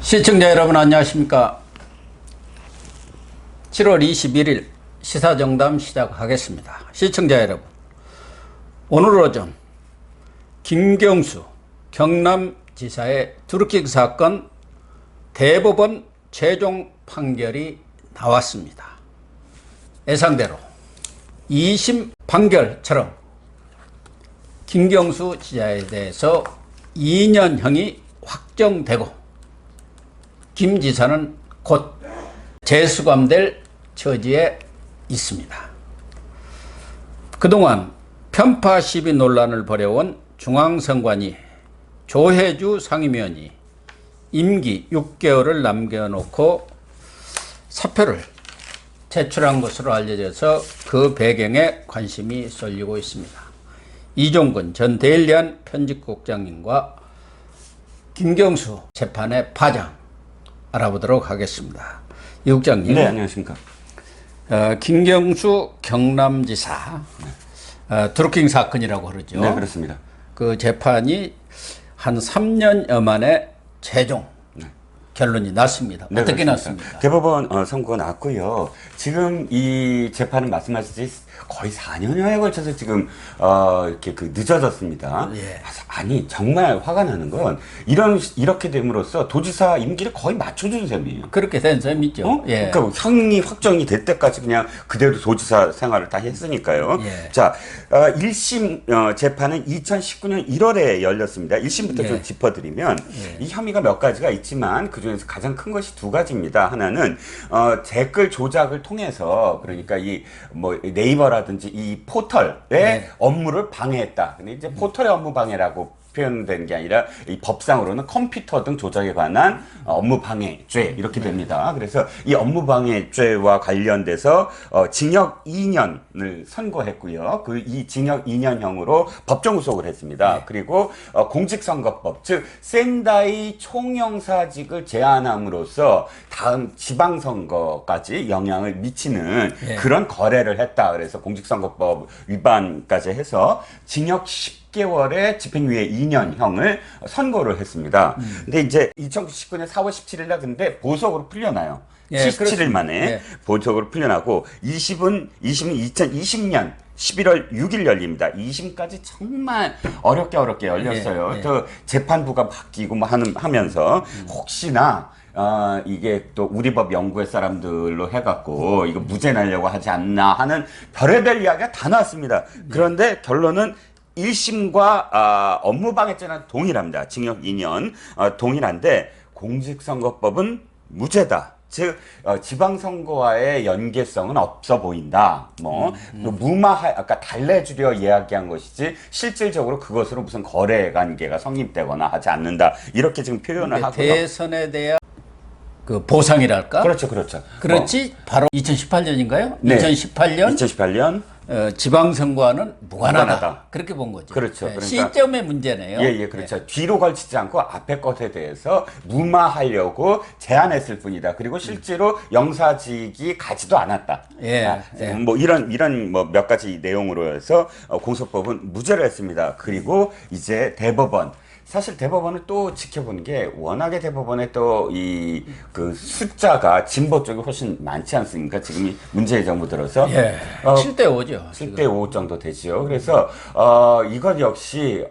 시청자 여러분 안녕하십니까. 7월 21일 시사정담 시작하겠습니다. 시청자 여러분, 오늘 오전 김경수 경남지사의 드루킹 사건 대법원 최종 판결이 나왔습니다. 예상대로 2심 판결처럼 김경수 지사에 대해서 2년형이 확정되고 김 지사는 곧 재수감될 처지에 있습니다. 그동안 편파 시비 논란을 벌여온 중앙선관위 조혜주 상임위원이 임기 6개월을 남겨놓고 사표를 제출한 것으로 알려져서 그 배경에 관심이 쏠리고 있습니다. 이종근 전 데일리안 편집국장님과 김경수 재판의 파장 알아보도록 하겠습니다. 이 국장님. 네, 안녕하십니까. 김경수 경남지사 드루킹 사건이라고 그러죠. 네, 그렇습니다. 그 재판이 한 3년여 만에 최종 결론이 났습니다. 네, 어떻게 그렇습니다. 났습니까? 대법원 선고가 났고요. 지금 이 재판은 말씀하셨듯이 거의 4년여에 걸쳐서 지금 이렇게 늦어졌습니다. 예. 아니 정말 화가 나는 건 이렇게 됨으로써 도지사 임기를 거의 맞춰준 셈이에요. 그렇게 된 셈이죠. 예. 그러니까 형이 확정이 될 때까지 그냥 그대로 도지사 생활을 다 했으니까요. 예. 자, 1심 재판은 2019년 1월에 열렸습니다. 1심부터 예. 좀 짚어드리면 이 혐의가 몇 가지가 있지만 그 중에서 가장 큰 것이 두 가지입니다. 하나는 댓글 조작을 통해서 그러니까 이 뭐 네이버라든지 이 포털의 업무를 방해했다. 근데 이제 포털의 업무 방해라고 표현된 게 아니라 이 법상으로는 컴퓨터 등 조작에 관한 업무 방해죄 이렇게 됩니다. 그래서 이 업무 방해죄와 관련돼서 징역 2년을 선고했고요. 그 이 징역 2년형으로 법정 구속을 했습니다. 그리고 공직선거법 즉 센다이 총영사직을 제한함으로써 다음 지방선거까지 영향을 미치는 그런 거래를 했다. 그래서 공직선거법 위반까지 해서 징역 10개월의 집행유예 2년형을 선고를 했습니다. 근데 이제 2019년 4월 17일 날 근데 보석으로 풀려나요. 예, 77일 만에 보석으로 풀려나고 2심은 2020년 11월 6일 열립니다. 2심까지 정말 어렵게 열렸어요. 또 재판부가 바뀌고 뭐 하면서 혹시나 이게 또 우리 법 연구회 사람들로 해갖고 이거 무죄 날려고 하지 않나 하는 별의별 이야기가 다 나왔습니다. 그런데 결론은 1심과 업무방해죄는 동일합니다. 징역 2년 동일한데 공직선거법은 무죄다. 즉 지방선거와의 연계성은 없어 보인다. 뭐 또 아까 달래주려 이야기한 것이지 실질적으로 그것으로 무슨 거래 관계가 성립되거나 하지 않는다. 이렇게 지금 표현을 하고요. 대선에 대한 그 보상이랄까? 그렇죠. 그렇지. 바로 2018년인가요? 네. 2018년 지방선거와는 무관하다. 그렇게 본 거죠. 그렇죠. 그러니까 시점의 문제네요. 그렇죠. 뒤로 걸치지 않고 앞에 것에 대해서 무마하려고 제안했을 뿐이다. 그리고 실제로 영사직이 가지도 않았다. 뭐 이런 뭐 몇 가지 내용으로 해서 공소법은 무죄를 했습니다. 그리고 이제 대법원. 사실 대법원을 또 지켜보는 게 워낙에 대법원에 또 이 그 숫자가 진보 쪽이 훨씬 많지 않습니까? 지금 이 문재인 정부 들어서 7대 5죠. 7대 5 정도 되지요. 그래서 이것 역시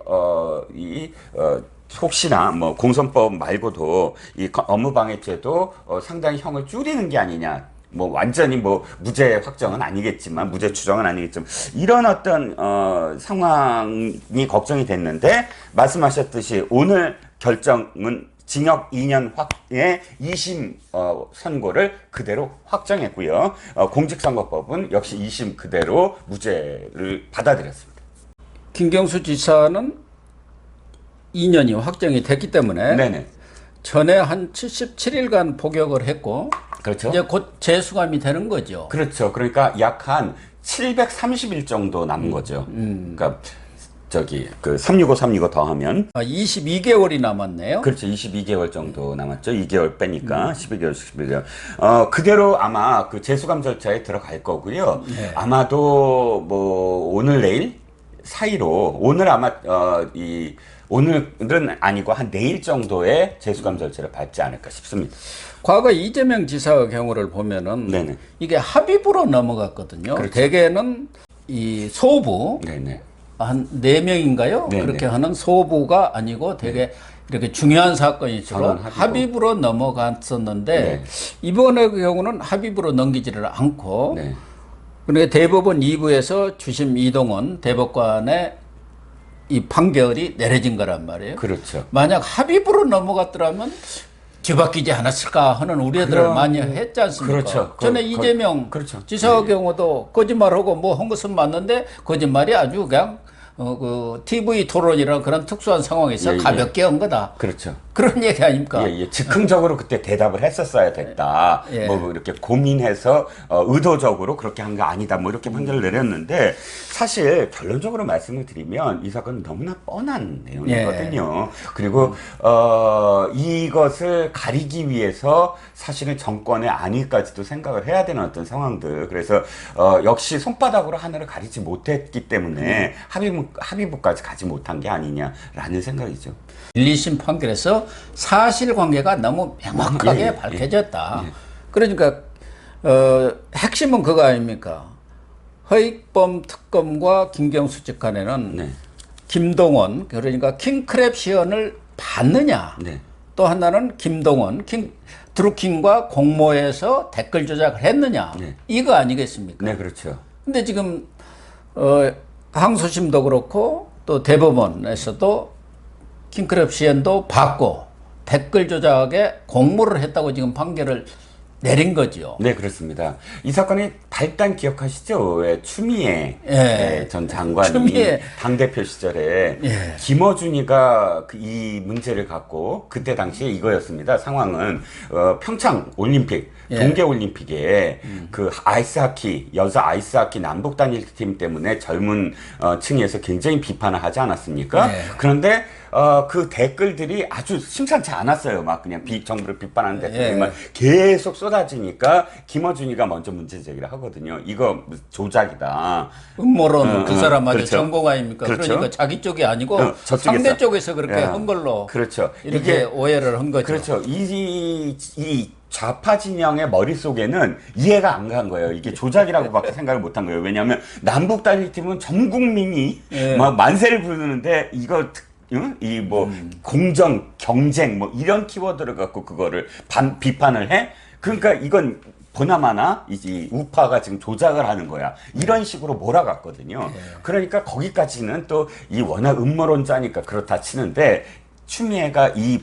혹시나 뭐 공선법 말고도 이 업무방해죄도 상당히 형을 줄이는 게 아니냐. 뭐 완전히 뭐 무죄 확정은 아니겠지만 무죄 추정은 아니겠지만 이런 어떤 상황이 걱정이 됐는데 말씀하셨듯이 오늘 결정은 징역 2년 확의 2심 선고를 그대로 확정했고요. 공직선거법은 역시 2심 그대로 무죄를 받아들였습니다. 김경수 지사는 2년이 확정이 됐기 때문에 전에 한 77일간 복역을 했고 그렇죠. 이제 곧 재수감이 되는 거죠. 그렇죠. 그러니까 약 한 730일 정도 남은 거죠. 그러니까 그 365 더하면 22개월이 남았네요. 그렇죠. 22개월 정도 남았죠. 2개월 빼니까 12개월. 그대로 아마 그 재수감 절차에 들어갈 거고요. 아마도 뭐 오늘 내일 사이로 오늘 아마 오늘은 아니고 한 내일 정도의 재수감 절차를 밟지 않을까 싶습니다. 과거 이재명 지사의 경우를 보면은 네네. 이게 합의부로 넘어갔거든요. 그렇죠. 대개는 이 소부 네네. 한 4명인가요? 네네. 그렇게 하는 소부가 아니고 되게 이렇게 중요한 사건일수록 합의부로 넘어갔었는데 네. 이번의 경우는 합의부로 넘기지를 않고 네. 그러니까 대법원 2부에서 주심 이동원 대법관의 이 판결이 내려진 거란 말이에요. 그렇죠. 만약 합의부로 넘어갔더라면 뒤바뀌지 않았을까 하는 우려들을 많이 했지 않습니까? 그렇죠. 전에 이재명 그렇죠. 지사의 경우도 거짓말하고 뭐 한 것은 맞는데 거짓말이 아주 그냥 그 TV 토론이라는 그런 특수한 상황에서 예, 예. 가볍게 한 거다. 그렇죠. 그런 얘기 아닙니까? 예, 예. 즉흥적으로 그때 대답을 했었어야 됐다. 예. 뭐 이렇게 고민해서 의도적으로 그렇게 한 거 아니다. 뭐 이렇게 판결을 내렸는데 사실 결론적으로 말씀을 드리면 이 사건은 너무나 뻔한 내용이거든요. 그리고 이것을 가리기 위해서 사실은 정권의 안위까지도 생각을 해야 되는 어떤 상황들. 그래서 역시 손바닥으로 하늘을 가리지 못했기 때문에 합의부까지 가지 못한 게 아니냐라는 생각이죠. 1, 2심 판결에서 사실관계가 너무 명확하게 예, 예, 밝혀졌다. 예. 그러니까 핵심은 그거 아닙니까? 허익범 특검과 김경수 직간에는 네. 김동원 그러니까 킹크랩 시연을 받느냐. 네. 또 하나는 김동원 드루킹과 공모해서 댓글 조작을 했느냐. 네. 이거 아니겠습니까? 네, 그렇죠. 근데 지금 항소심도 그렇고 또 대법원에서도 킹크랩 시연도 받고 댓글 조작에 공모를 했다고 지금 판결을 내린 거죠. 네, 그렇습니다. 이 사건이 발단 기억하시죠? 왜 추미애 예. 전 장관이 추미애. 당대표 시절에 예. 김어준이가 이 문제를 갖고 그때 당시에 이거였습니다. 상황은 평창 올림픽, 예. 동계 올림픽에 그 아이스하키, 여자 아이스하키 남북 단일팀 때문에 젊은 층에서 굉장히 비판을 하지 않았습니까? 예. 그런데 그 댓글들이 아주 심상치 않았어요. 막 그냥 정부를 비판하는 댓글들만 계속 쏟아지니까 김어준이가 먼저 문제 제기를 하거든요. 이거 조작이다. 음모론 그 사람 아주 그렇죠. 전공 아닙니까? 그렇죠. 그러니까 자기 쪽이 아니고 저쪽에서. 상대 쪽에서 그렇게 한 걸로 그렇죠. 이렇게 이게 오해를 한 거죠. 그렇죠. 이 좌파 진영의 머릿속에는 이해가 안 간 거예요. 이게 조작이라고밖에 생각을 못 한 거예요. 왜냐하면 남북 단일팀은 전 국민이 막 만세를 부르는데 이거 이 뭐 공정, 경쟁 뭐 이런 키워드를 갖고 그거를 비판을 해? 그러니까 이건 보나마나 이제 우파가 지금 조작을 하는 거야. 이런 식으로 몰아갔거든요. 그러니까 거기까지는 또 이 워낙 음모론자니까 그렇다 치는데 추미애가 이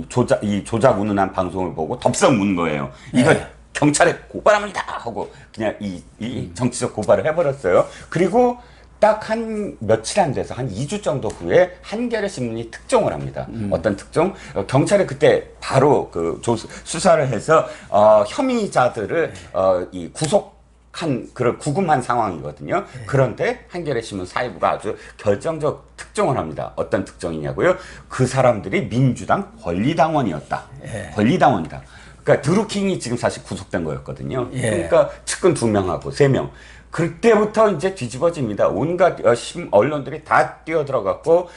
조작 운운한 방송을 보고 덥석 문 거예요. 이거 경찰에 고발합니다 하고 그냥 이 정치적 고발을 해버렸어요. 그리고 딱 한 며칠 안 돼서 한 2주 정도 후에 한겨레 신문이 특종을 합니다. 어떤 특종? 경찰이 그때 바로 그 수사를 해서 혐의자들을 이 구속한 그런 구금한 상황이거든요. 그런데 한겨레 신문 사회부가 아주 결정적 특종을 합니다. 어떤 특종이냐고요? 그 사람들이 민주당 권리당원이었다. 권리당원이다. 그러니까 드루킹이 지금 사실 구속된 거였거든요. 그러니까 측근 2명하고 3명. 그때부터 이제 뒤집어집니다. 온갖 언론들이 다 뛰어들어갔고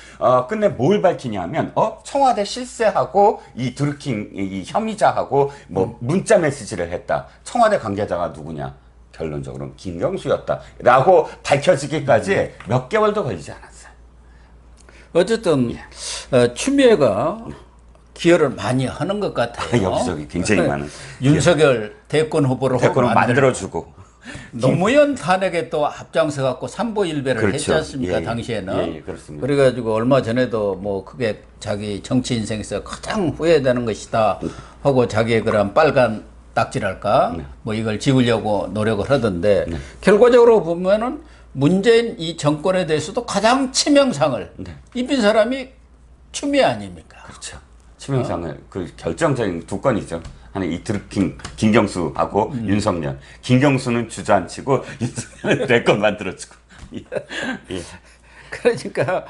끝내 뭘 밝히냐면 청와대 실세하고 이 드루킹 이 혐의자하고 뭐 문자 메시지를 했다. 청와대 관계자가 누구냐? 결론적으로는 김경수였다라고 밝혀지기까지 몇 개월도 걸리지 않았어요. 어쨌든 추미애가 기여를 많이 하는 것 같아요. 여기저기 굉장히 많은 윤석열 대권 후보를 만들어주고 노무현 탄핵에 또 앞장서 갖고 삼보일배를 그렇죠. 했지 않습니까? 예, 당시에는. 예, 그렇습니다. 그래가지고 얼마 전에도 뭐 그게 자기 정치 인생에서 가장 후회되는 것이다 하고 자기의 그런 빨간 딱지랄까 뭐 이걸 지우려고 노력을 하던데 결과적으로 보면은 문재인 이 정권에 대해서도 가장 치명상을 입힌 사람이 추미애 아닙니까? 그렇죠. 치명상을 그 결정적인 두 건이죠. 하나 이 드루킹 김경수하고 윤석열. 김경수는 주저앉히고 윤석열은 내 건 만들어주고. 예. 그러니까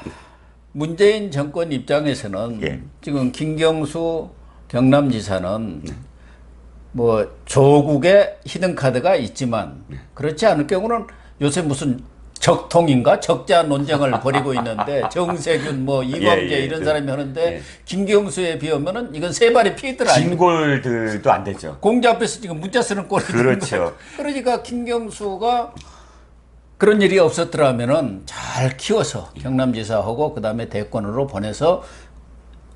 문재인 정권 입장에서는 지금 김경수 경남지사는 뭐 조국의 히든카드가 있지만 그렇지 않을 경우는 요새 무슨 적통인가 적자 논쟁을 벌이고 있는데 정세균 뭐 이광재 예, 이런 사람이 하는데 예. 김경수에 비하면은 이건 세 발의 피해들 아니고 진골들도 안 되죠. 공자 앞에서 지금 문자 쓰는 꼴이 되는 그렇죠. 거예요. 그러니까 김경수가 그런 일이 없었더라면은 잘 키워서 경남지사하고 그다음에 대권으로 보내서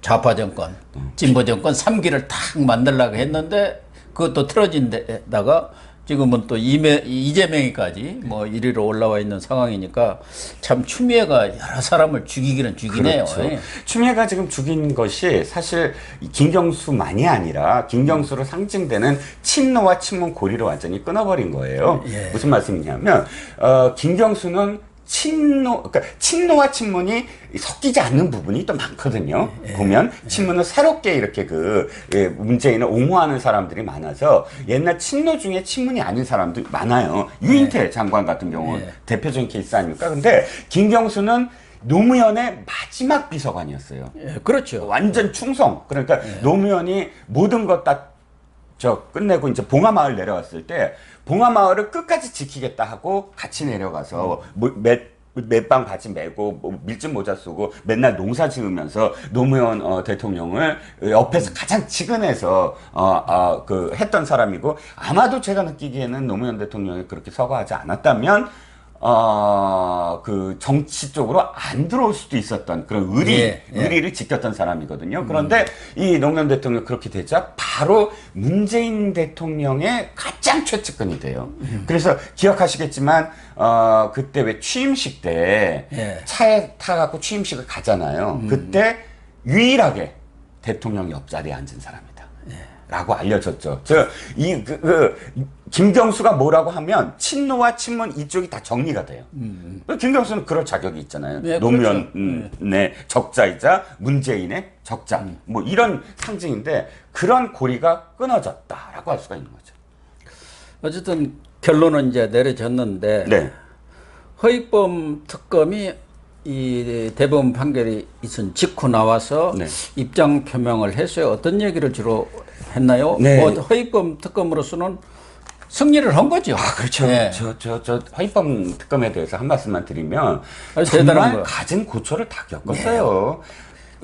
좌파 정권, 진보 정권 3기를 탁 만들려고 했는데 그것도 틀어진 데다가 지금은 또 이재명이까지 뭐 1위로 올라와 있는 상황이니까 참 추미애가 여러 사람을 죽이기는 죽이네요. 그렇죠. 예. 추미애가 지금 죽인 것이 사실 김경수만이 아니라 김경수로 상징되는 친노와 친문 고리를 완전히 끊어버린 거예요. 예. 무슨 말씀이냐면 김경수는 그러니까 친노와 친문이 섞이지 않는 부분이 또 많거든요. 보면 친문은 새롭게 이렇게 문재인을 옹호하는 사람들이 많아서 옛날 친노 중에 친문이 아닌 사람도 많아요. 유인태 장관 같은 경우는 대표적인 케이스 아닙니까? 근데 김경수는 노무현의 마지막 비서관이었어요. 그렇죠. 완전 충성. 그러니까 노무현이 모든 것 다 끝내고 이제 봉하마을 내려왔을 때 봉하마을을 끝까지 지키겠다 하고 같이 내려가서 맷빵 바지 메고 밀짚 모자 쓰고 맨날 농사 지으면서 노무현 대통령을 옆에서 가장 측은해서 했던 사람이고 아마도 제가 느끼기에는 노무현 대통령이 그렇게 서거하지 않았다면 정치 쪽으로 안 들어올 수도 있었던 그런 의리를 지켰던 사람이거든요. 그런데 이 노무현 대통령이 그렇게 되자 바로 문재인 대통령의 가장 최측근이 돼요. 그래서 기억하시겠지만, 그때 왜 취임식 때 차에 타갖고 취임식을 가잖아요. 그때 유일하게 대통령 옆자리에 앉은 사람이다. 라고 알려졌죠. 김경수가 뭐라고 하면 친노와 친문 이쪽이 다 정리가 돼요. 김경수는 그럴 자격이 있잖아요. 네, 노무현의 적자이자 문재인의 적자. 뭐 이런 상징인데 그런 고리가 끊어졌다라고 할 수가 있는 거죠. 어쨌든 결론은 이제 내려졌는데 네. 허익범 특검이 이 대법원 판결이 있은 직후 나와서 입장 표명을 했어요. 어떤 얘기를 주로 했나요? 네. 뭐 허익범 특검으로서는 승리를 한 거죠. 그렇죠. 네. 저 허익범 특검에 대해서 한 말씀만 드리면 아주 대단한 정말 거예요. 가진 고초를 다 겪었어요.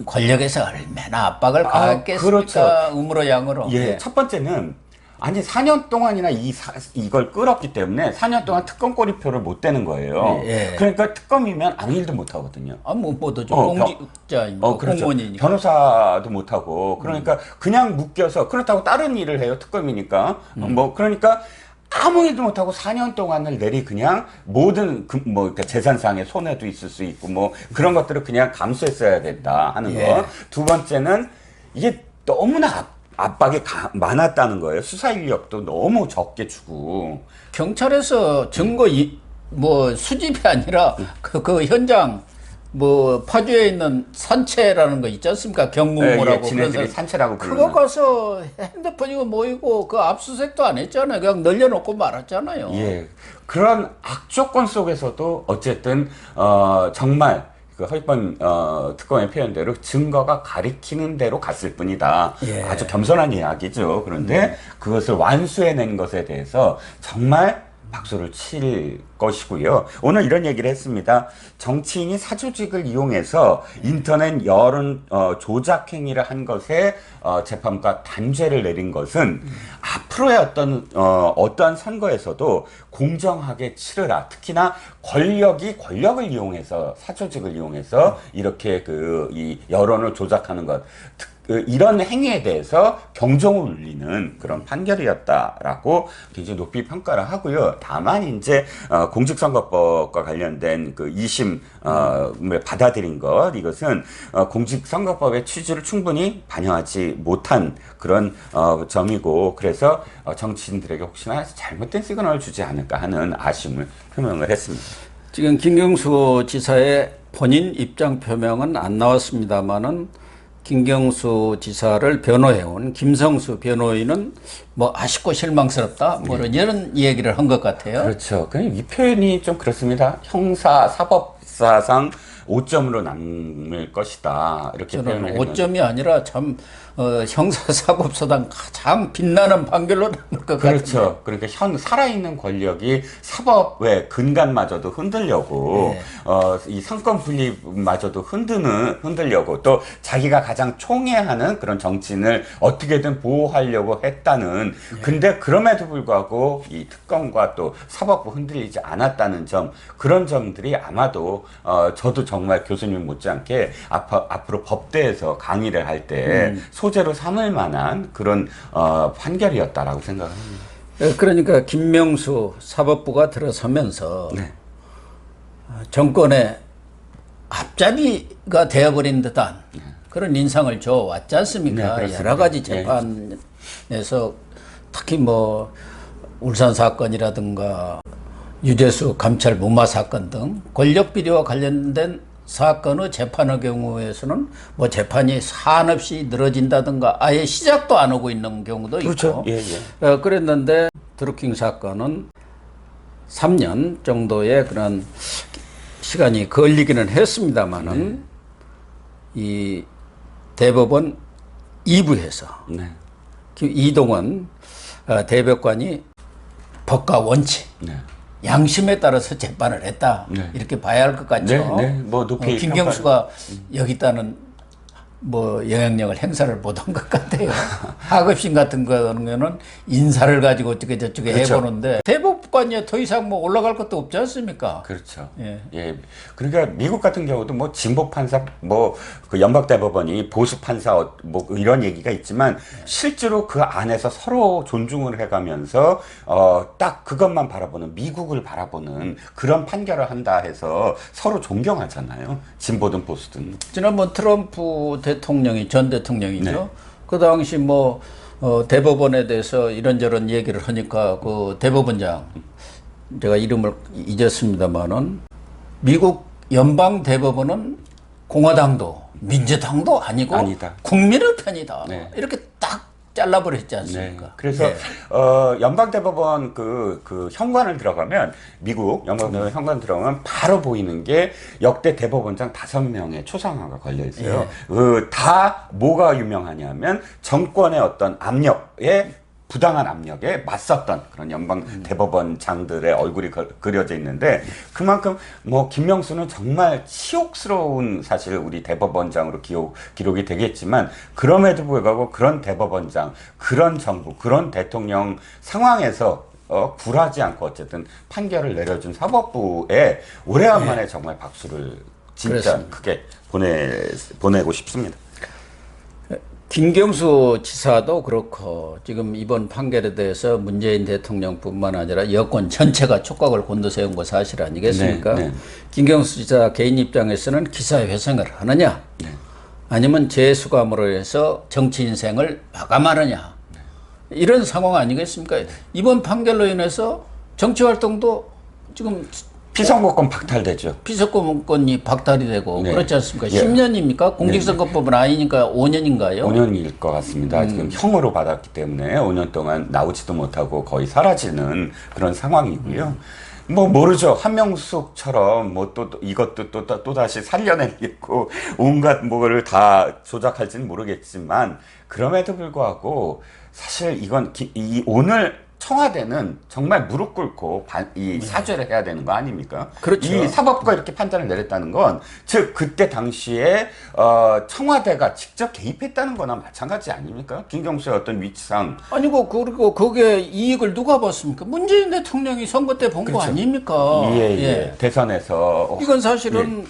권력에서 얼마나 압박을 가했겠습니까? 그렇죠. 음으로 양으로. 예, 첫 번째는 아니 4년 동안이나 이걸 끌었기 때문에 4년 동안 특검 꼬리표를 못 대는 거예요. 그러니까 특검이면 아무 일도 못 하거든요. 못하죠. 공직자입니다. 그렇죠. 공무원이니까. 변호사도 못 하고 그러니까 그냥 묶여서 그렇다고 다른 일을 해요. 특검이니까 그러니까 아무 일도 못 하고 4년 동안을 그냥 모든 그러니까 재산상의 손해도 있을 수 있고 뭐 그런 것들을 그냥 감수했어야 된다 하는 거. 두 번째는 이게 너무나 압박이 많았다는 거예요. 수사 인력도 너무 적게 주고. 경찰에서 증거 뭐 수집이 아니라 그 현장 뭐 파주에 있는 산채라는 거 있지 않습니까? 경무모라고 지네들이 산채라고 부르는. 그거 가서 핸드폰 이거 모이고 그 압수수색도 안 했잖아요. 그냥 늘려놓고 말았잖아요. 예, 그런 악조건 속에서도 어쨌든 정말 그 허익범 특검의 표현대로 증거가 가리키는 대로 갔을 뿐이다. 아주 겸손한 이야기죠. 그런데 그것을 완수해낸 것에 대해서 정말 박수를 칠 것이고요. 오늘 이런 얘기를 했습니다. 정치인이 사조직을 이용해서 인터넷 여론 조작 행위를 한 것에 재판부가 단죄를 내린 것은 앞으로의 어떠한 선거에서도 공정하게 치르라. 특히나 권력을 이용해서 사조직을 이용해서 이렇게 이 여론을 조작하는 것. 이런 행위에 대해서 경종을 울리는 그런 판결이었다라고 굉장히 높이 평가를 하고요. 다만 이제 공직선거법과 관련된 그 2심을 받아들인 이것은 공직선거법의 취지를 충분히 반영하지 못한 그런 점이고 그래서 정치인들에게 혹시나 잘못된 시그널을 주지 않을까 하는 아쉬움을 표명을 했습니다. 지금 김경수 지사의 본인 입장 표명은 안 나왔습니다만은 김경수 지사를 변호해온 김성수 변호인은 뭐 아쉽고 실망스럽다 뭐 이런 얘기를 한 것 같아요. 그렇죠. 이 표현이 좀 그렇습니다. 형사 사법사상 오점으로 남을 것이다. 이렇게 표현을 저는 했는데. 5점이 아니라 참 형사사법소당 가장 빛나는 판결로 남을 것 그렇죠. 같은데. 그러니까 살아있는 권력이 사법의 근간마저도 흔들려고, 네. 이 상권 분립마저도 흔들려고, 또 자기가 가장 총애하는 그런 정치인을 어떻게든 보호하려고 했다는, 근데 그럼에도 불구하고 이 특검과 또 사법부 흔들리지 않았다는 점, 그런 점들이 아마도, 저도 정말 교수님 못지않게 앞으로 법대에서 강의를 할 때 소재로 삼을 만한 그런 판결이었다라고 생각합니다. 그러니까 김명수 사법부가 들어서면서 네. 정권의 앞잡이가 되어버린 듯한 그런 인상을 줘왔지 않습니까? 네, 그렇습니다. 여러 가지 네. 재판에서 특히 뭐 울산 사건이라든가 유재수 감찰 무마 사건 등 권력 비리와 관련된 사건의 재판의 경우에서는 뭐 재판이 한없이 늘어진다든가 아예 시작도 안 하고 있는 경우도 그렇죠. 있고 예, 예. 그랬는데 드루킹 사건은 3년 정도의 그런 시간이 걸리기는 했습니다만은 이 대법원 2부에서 네. 이동원 대법관이 법과 원칙 네. 양심에 따라서 재판을 했다. 네. 이렇게 봐야 할 것 같죠. 네, 네. 뭐 높이 김경수가 여기 있다는 뭐 영향력을 행사를 못한 것 같아요. 하급심 같은 거는 인사를 가지고 어떻게 저쪽에 그렇죠. 해보는데 대법관이 더 이상 뭐 올라갈 것도 없지 않습니까? 그렇죠. 예. 예. 그러니까 미국 같은 경우도 뭐 진보 판사, 뭐 그 연방대법원이 보수 판사 뭐 이런 얘기가 있지만 실제로 그 안에서 서로 존중을 해가면서 딱 그것만 바라보는 미국을 바라보는 그런 판결을 한다 해서 서로 존경하잖아요. 진보든 보수든. 지난번 트럼프 대통령이 전 대통령이죠. 네. 그 당시 뭐 대법원에 대해서 이런저런 얘기를 하니까 그 대법원장 제가 이름을 잊었습니다만은 미국 연방 대법원은 공화당도 민주당도 아니고 아니다. 국민의 편이다. 네. 이렇게 딱 잘라버렸지 네. 않습니까? 그래서 예. 연방대법원 그 현관을 들어가면 미국 연방대법원 현관 들어가면 바로 보이는 게 역대 대법원장 5명의 초상화가 걸려 있어요. 다 뭐가 유명하냐면 정권의 어떤 압력에 부당한 압력에 맞섰던 그런 연방 대법원장들의 얼굴이 그려져 있는데 그만큼 뭐 김명수는 정말 치욕스러운 사실 우리 대법원장으로 기록이 되겠지만 그럼에도 불구하고 그런 대법원장, 그런 정부, 그런 대통령 상황에서 굴하지 않고 어쨌든 판결을 내려준 사법부에 오래간만에 정말 박수를 진짜 그렇습니다. 크게 보내고 싶습니다. 김경수 지사도 그렇고 지금 이번 판결에 대해서 문재인 대통령뿐만 아니라 여권 전체가 촉각을 곤두세운 거 사실 아니겠습니까? 네, 네. 김경수 지사 개인 입장에서는 기사회 회생을 하느냐 네. 아니면 재수감으로 해서 정치 인생을 마감하느냐 이런 상황 아니겠습니까? 이번 판결로 인해서 정치 활동도 지금 피선거권 박탈되죠. 피선거권이 박탈이 되고 네. 그렇지 않습니까? 예. 10년입니까? 공직선거법은 아니니까 5년인가요? 5년일 것 같습니다. 지금 형으로 받았기 때문에 5년 동안 나오지도 못하고 거의 사라지는 그런 상황이고요. 뭐 모르죠. 한명숙처럼 뭐 또 이것도 또 다시 살려내겠고 온갖 뭐를 다 조작할지는 모르겠지만 그럼에도 불구하고 사실 이건 오늘 청와대는 정말 무릎 꿇고 이 사죄를 해야 되는 거 아닙니까? 그렇죠. 이 사법부가 이렇게 판단을 내렸다는 건 즉 그때 당시에 청와대가 직접 개입했다는 거나 마찬가지 아닙니까? 김경수의 어떤 위치상 아니고 그리고 거기에 이익을 누가 봤습니까? 문재인 대통령이 선거 때 본 거 그렇죠. 아닙니까? 예. 대선에서 이건 사실은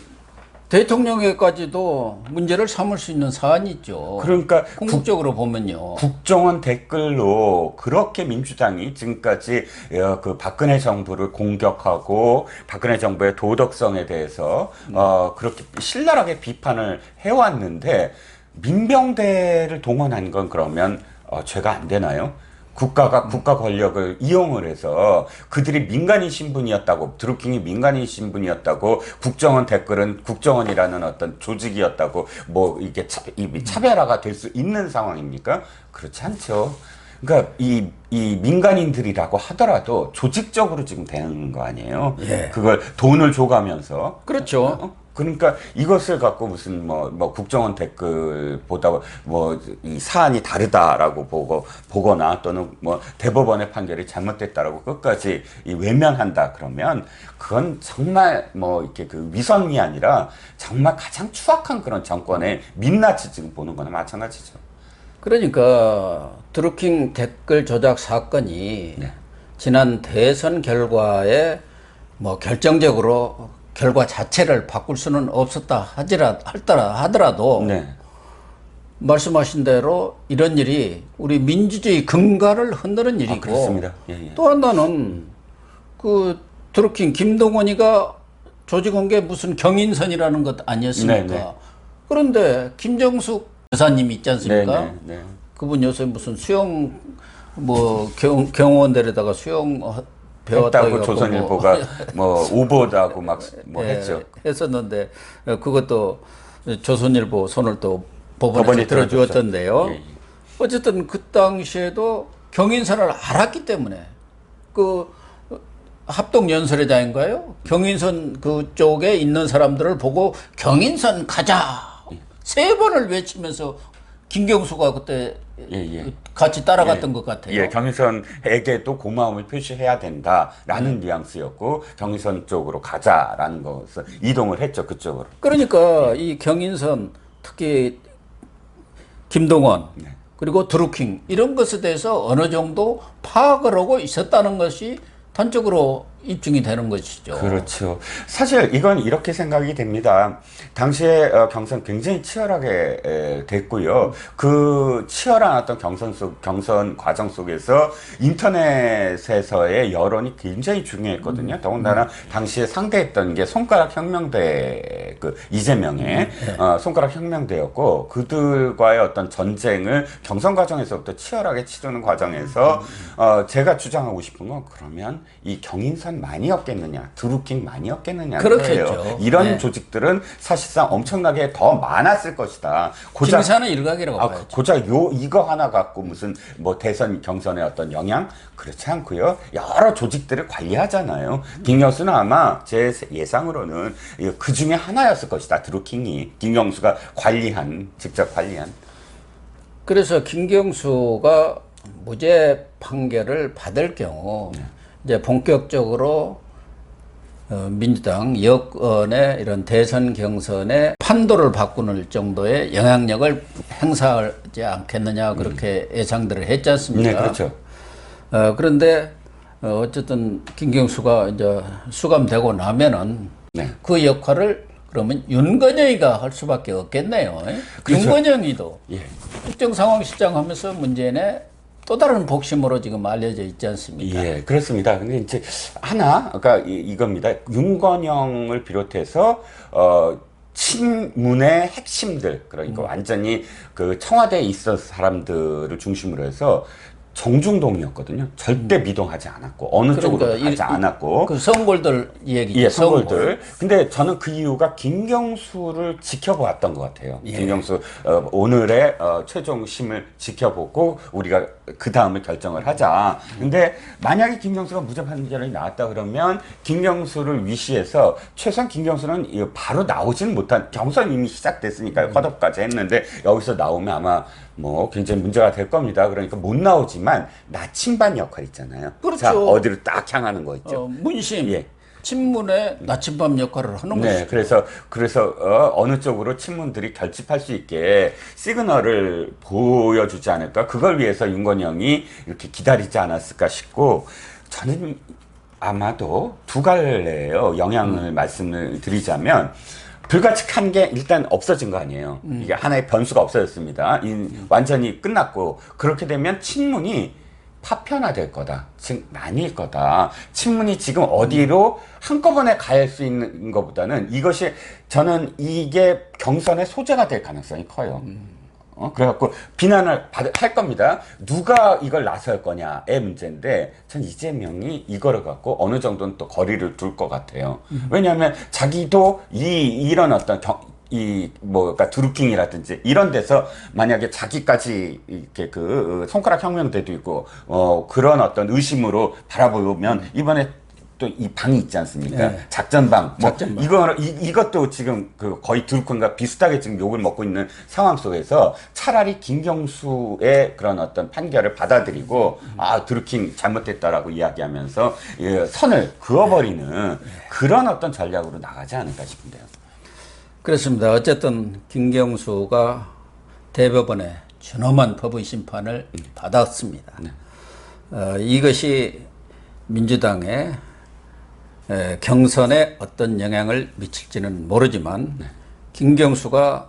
대통령에까지도 문제를 삼을 수 있는 사안이 있죠. 그러니까 궁극적으로 보면요. 국정원 댓글로 그렇게 민주당이 지금까지 그 박근혜 정부를 공격하고 박근혜 정부의 도덕성에 대해서 그렇게 신랄하게 비판을 해왔는데 민병대를 동원한 건 그러면 죄가 안 되나요? 국가 권력을 이용을 해서 그들이 민간인 신분이었다고, 드루킹이 민간인 신분이었다고, 국정원 댓글은 국정원이라는 어떤 조직이었다고, 뭐 이게 차별화가 될 수 있는 상황입니까? 그렇지 않죠. 그러니까 이 민간인들이라고 하더라도 조직적으로 지금 되는 거 아니에요? 예. 그걸 돈을 줘가면서. 그렇죠. 그러니까 이것을 갖고 무슨 뭐 국정원 댓글보다 뭐 이 사안이 다르다라고 보거나 또는 뭐 대법원의 판결이 잘못됐다라고 끝까지 이 외면한다 그러면 그건 정말 뭐 이렇게 그 위선이 아니라 정말 가장 추악한 그런 정권의 민낯을 지금 보는 거나 마찬가지죠. 그러니까 드루킹 댓글 조작 사건이 네. 지난 대선 결과에 뭐 결정적으로 결과 자체를 바꿀 수는 없었다 하더라도 네. 말씀하신 대로 이런 일이 우리 민주주의 근간을 흔드는 일이고 그렇습니다. 예, 예. 또 하나는 그 드루킹 김동원이가 조직한 게 무슨 경인선이라는 것 아니었습니까? 네, 네. 그런데 김정숙 여사님 있지 않습니까? 네, 네, 네. 그분 요새 무슨 수영 뭐 경호원 데려다가 수영 배웠다고 했다고 조선일보가 뭐 오보다고 막 뭐 예, 했죠. 했었는데 그것도 조선일보 손을 또 법원에서 법원이 들어주었던데요. 예, 예. 어쨌든 그 당시에도 경인선을 알았기 때문에 그 합동연설회장인가요? 경인선 그쪽에 있는 사람들을 보고 경인선 가자 세 번을 외치면서 김경수가 그때 예, 예. 같이 따라갔던 것 같아요. 예, 경인선에게도 고마움을 표시해야 된다라는 뉘앙스였고 경인선 쪽으로 가자라는 것을 이동을 했죠, 그쪽으로. 그러니까 이 경인선 특히 김동원 네. 그리고 드루킹 이런 것에 대해서 어느 정도 파악을 하고 있었다는 것이 단적으로 입증이 되는 것이죠. 그렇죠. 사실 이건 이렇게 생각이 됩니다. 당시에 경선 굉장히 치열하게 됐고요. 그 치열한 어떤 경선 과정 속에서 인터넷에서의 여론이 굉장히 중요했거든요. 더군다나 당시에 상대했던 게 손가락 혁명대 그 이재명의 손가락 혁명대였고 그들과의 어떤 전쟁을 경선 과정에서부터 치열하게 치르는 과정에서 제가 주장하고 싶은 건 그러면 이 경인선 많이 없겠느냐, 드루킹 많이 없겠느냐. 그렇겠죠. 이런 네. 조직들은 사실상 엄청나게 더 많았을 것이다. 고작 김사는 일각이라고 봐야죠. 고작 이거 하나 갖고 무슨 뭐 대선 경선의 어떤 영향 그렇지 않고요. 여러 조직들을 관리하잖아요. 김경수는 아마 제 예상으로는 그 중에 하나였을 것이다. 드루킹이 김경수가 직접 관리한. 그래서 김경수가 무죄 판결을 받을 경우 이제 본격적으로 민주당 여권의 이런 대선 경선에 판도를 바꾸는 정도의 영향력을 행사하지 않겠느냐 그렇게 예상들을 했지 않습니까? 네, 그렇죠. 그런데 어쨌든 김경수가 이제 수감되고 나면은 네. 그 역할을 그러면 윤건영이가 할 수밖에 없겠네요. 그렇죠. 윤건영이도 예. 특정 상황 시장하면서 문재인의 또 다른 복심으로 지금 알려져 있지 않습니까? 예, 그렇습니다. 근데 이제 하나, 그러니까 이겁니다. 윤건영을 비롯해서 친문의 핵심들, 그러니까 완전히 그 청와대에 있었 사람들을 중심으로 해서 정중동이었거든요. 절대 미동하지 않았고 어느 쪽으로 가지 않았고 그 성골들 얘기죠. 예, 성골들. 근데 저는 그 이유가 김경수를 지켜보았던 것 같아요. 예. 김경수 오늘의 최종심을 지켜보고 우리가 그 다음을 결정을 하자. 근데 만약에 김경수가 무죄 판결이 나왔다 그러면 김경수를 위시해서 최소한 김경수는 바로 나오지는 못한 경선 이미 시작됐으니까요. 컷오프까지 했는데 여기서 나오면 아마 뭐 굉장히 문제가 될 겁니다. 그러니까 못 나오지만 나침반 역할 있잖아요. 그렇죠. 자, 어디로 딱 향하는 거 있죠. 문심, 예. 친문의 나침반 역할을 하는 네, 것이죠. 그래서 어느 쪽으로 친문들이 결집할 수 있게 시그널을 보여주지 않을까? 그걸 위해서 윤건영이 이렇게 기다리지 않았을까 싶고 저는 아마도 두 갈래예요. 영향을 말씀을 드리자면 불가측한 게 일단 없어진 거 아니에요. 이게 하나의 변수가 없어졌습니다. 완전히 끝났고 그렇게 되면 친문이 파편화될 거다. 즉 나뉠 거다. 친문이 지금 어디로 한꺼번에 갈 수 있는 것보다는 이것이 저는 이게 경선의 소재가 될 가능성이 커요. 그래갖고 비난을 할 겁니다. 누가 이걸 나설 거냐의 문제인데 전 이재명이 이거를 갖고 어느 정도는 또 거리를 둘 것 같아요. 왜냐하면 자기도 이런 어떤 그러니까 드루킹이라든지 이런 데서 만약에 자기까지 이렇게 그 손가락 혁명대도 있고 그런 어떤 의심으로 바라보면 이번에 또 이 방이 있지 않습니까? 네. 작전방. 뭐 작전방. 이것도 지금 그 거의 드루콘과 비슷하게 지금 욕을 먹고 있는 상황 속에서 차라리 김경수의 그런 어떤 판결을 받아들이고 드루킹 잘못됐다라고 이야기하면서 예, 선을 그어버리는 그런 어떤 전략으로 나가지 않을까 싶은데요. 그렇습니다. 어쨌든 김경수가 대법원에 준엄한 법의 심판을 받았습니다. 이것이 민주당의 경선에 어떤 영향을 미칠지는 모르지만 김경수가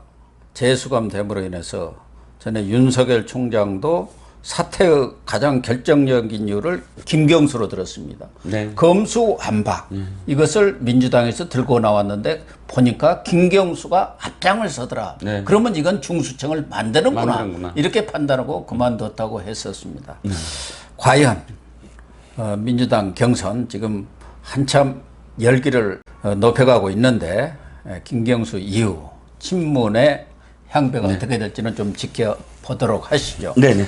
재수감됨으로 인해서 전에 윤석열 총장도 사퇴의 가장 결정적인 이유를 김경수로 들었습니다. 네. 검수완박 이것을 민주당에서 들고 나왔는데 보니까 김경수가 앞장을 서더라. 네. 그러면 이건 중수청을 만드는구나. 이렇게 판단하고 그만뒀다고 했었습니다. 과연 민주당 경선 지금 한참 열기를 높여가고 있는데 김경수 이후 친문의 향배가 어떻게 될지는 좀 지켜보도록 하시죠. 네네.